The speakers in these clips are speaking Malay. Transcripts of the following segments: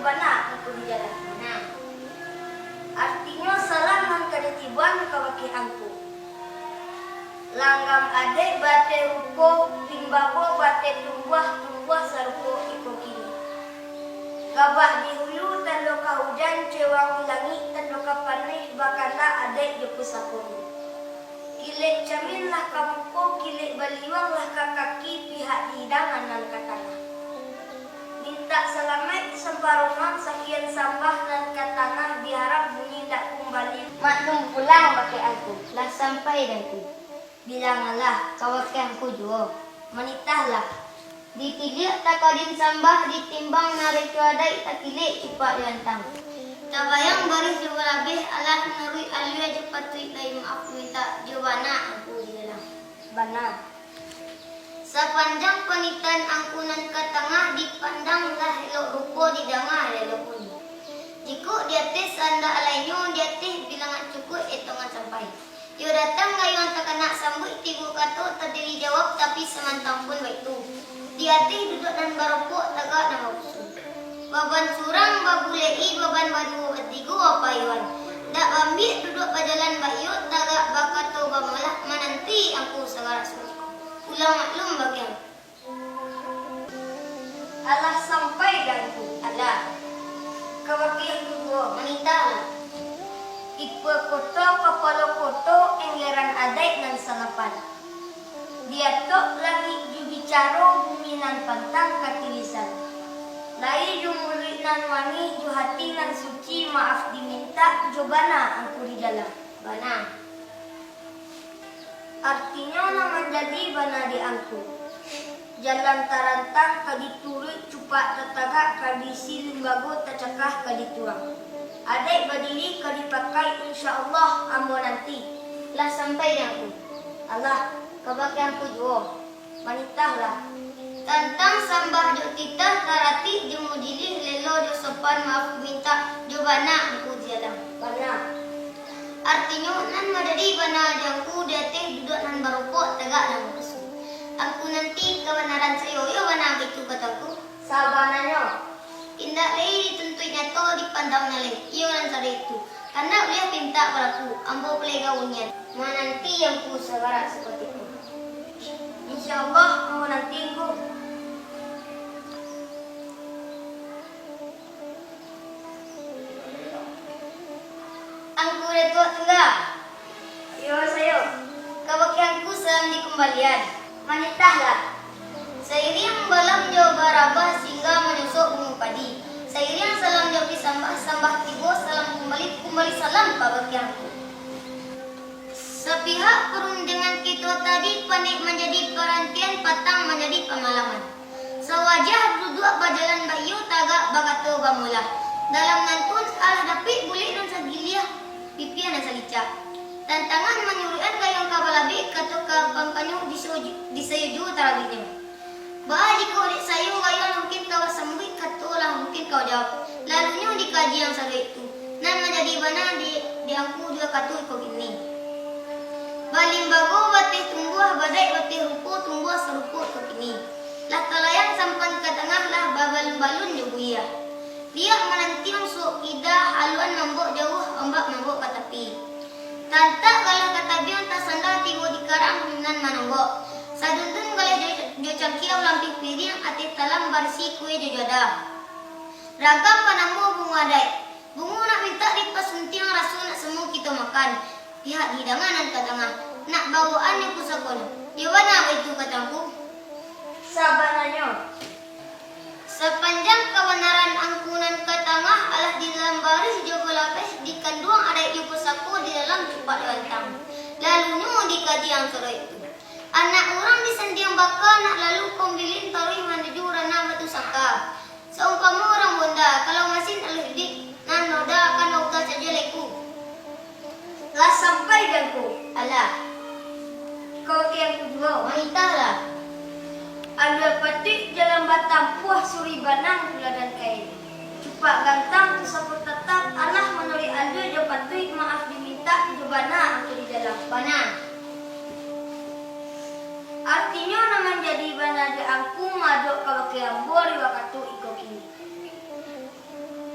bana aku di jalan. Nah, artinya salaman kadetiban kawaki angku. Langgam adek bate ruko timbago bate tumbuh saruko iko kini. Gabah di hulu tando hujan cewang langit tando panih bakanda adek joko sapuru. Kilek camin lah kamuko kilek baliwang lah kakaki pihak hidangan nan katana. Minta selamat sembarongan sakian sambah dan katana diharap bunyi tak kembali. Maklum pulang pakai aku lah sampai danku. Bilangalah kawakanku juo menitahlah. Ditilik takadin sambah ditimbang narik cuadai takilik ipak yantang. Tabayang baris juga labih alah narui alia jepatui lai maaf minta jubana aku di dalam. Bana. Sepanjang penitan angkunan ke tengah dipandanglah elok rupo didangah elok uni. Jika di atas anda alainyo di atas bilangan cukup etongan sampai. Yo datang ngayon takana sambut tigo kato terdiri jawab tapi semantang pun baik tu. Di atas duduk dan barokok tagak nama usul. Baban surang babulei baban badu tigo apa iwan. Dak ambil duduk berjalan bayut tagak bakato bamalah menanti aku segala suci. Ulang maklum bagian. Allah sampai danku Allah. Kawakian kedua menitah. Ikwe koto kapalo koto engleran adai nan salapan. Dia tok lagi jubicaro bumi nan pantang katilisan. Lai jumulit nan wangi juhati nan suci maaf diminta jobana angku di dalam. Bana. Artinya nama jadi bana di angku. Jalan tarantang kaditurik cupak tetagak kadisi limbago tercekah kadituang. Adai berdiri kadipakai insyaallah ambo nanti. Lah sampai aku. Allah kebakian ku juo. Manitahlah. Tantang sambah jo titah tarati jo mudili lelo jo sopan maaf minta jo bana aku jalan. Bana. Artinya nan madadi bana jangku dete duduk nan barupok tegak nan musuh. Aku nanti kebenaran saya yo bana gitu kataku. Sabananya. Indak lagi dituntui nyato dipandang nalih. Iyo nan sada itu. Karena beliau pinta padaku. Ambo pelai gaunnya. Menanti yang ku segera seperti itu. InsyaAllah ambo nanti ku. Angku retua tengah. Iyo sayo. Kawakianku salam di kembalian. Manitahlah. Seiring balam jauh barabah sehingga menyusuk bunga padi. Seiring salam jauh sambah tibo salam kembali salam kabakianku. Sepihak perundingan kita tadi panik menjadi perantian patang menjadi pengalaman. Sewajah duduk berjalan bayu tagak bagato bamula. Dalam nantun alah dapik bulik dan sagiliah pipian dan salicak. Tantangan menyuruhan kayang kabalabi kato kabangkanyo disayuju tarabinya. Bah jika adik saya ngayon mungkin kau sambut katolah mungkin kau jawab. Lalunya dikaji yang satu itu. Nan menjadi mana di angku juga katu ikut ini. Balimbago batih tumbuh badai batih rupo tumbuh serupo ikut ini. Lah kalayang sampan ke tengah lah babalun-balun juga. Dia menanti masuk idah haluan membok jauh ombak membok ke tepi. Tantak kalah kata bion tak sandal tigo di karang nan manonggok. Saduntun galih jocangkiau lamping piring ati talam barsi kue jojoda. Ragam panambo bunga dai. Bunga nak minta dipasuntiang rasul nak semua kita makan. Pihak hidangan dan katangah. Nak bawaan yang kusakon. Diwana itu katangku. Sabananya. Sepanjang kebenaran angkunan katangah alah di dalam baris jogo lapis di kanduang ada ibu saku di dalam cepat lantang. Lalunya dikaji yang sore itu. Anak orang disendiang bakal nak lalu kombilin tori menuju ranah batu saka. Seumpama orang bunda kalau masih alih dik nan noda akan noda saja leku. Lah sampai ganku. Alah. Kau yang kedua wanita lah. Ada petik jalan batang puah suri banang pula dan kain. Cupak gantang tersebut tetap Allah menuri ada jopatui maaf diminta jobana aku di dalam bana. Artinya nama jadi bana de angku madok kalau keambori wakatu iko kini.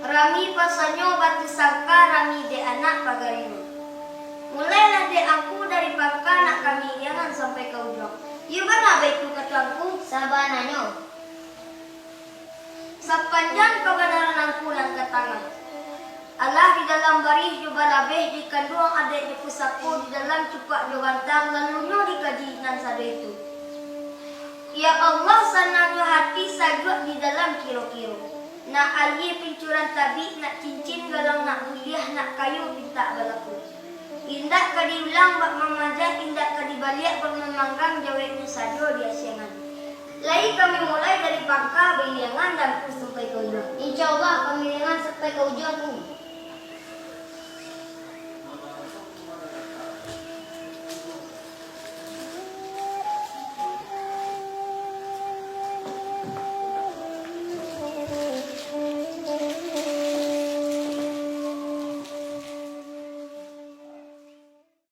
Rami pasanyo batu sangka rami de anak pagarino. Mulailah de aku dari pangka nak kami jangan sampai ke ujung. Iya mana baikku ketuangku? Sabananyo. Sepanjang kebenaran aku lang katangan. Allah di dalam barih juga labeh di kandung adik di pusatku di dalam cupak di bantang lalunya dikaji nan sado itu. Ya Allah sanangnya hati sajwa di dalam kiro-kiro. Nak ayi pincuran tabi, nak cincin galang, nak kuliah, nak kayu minta balaku. Indak kadiulang bak mamaja, indak kadibaliak bak memanggang jawabnya sajo di asiangan. Lai kami mulai dari pangka biliangan dan ku sampai ke ujung. Insya Allah kami dengan sampai ke ujung ku.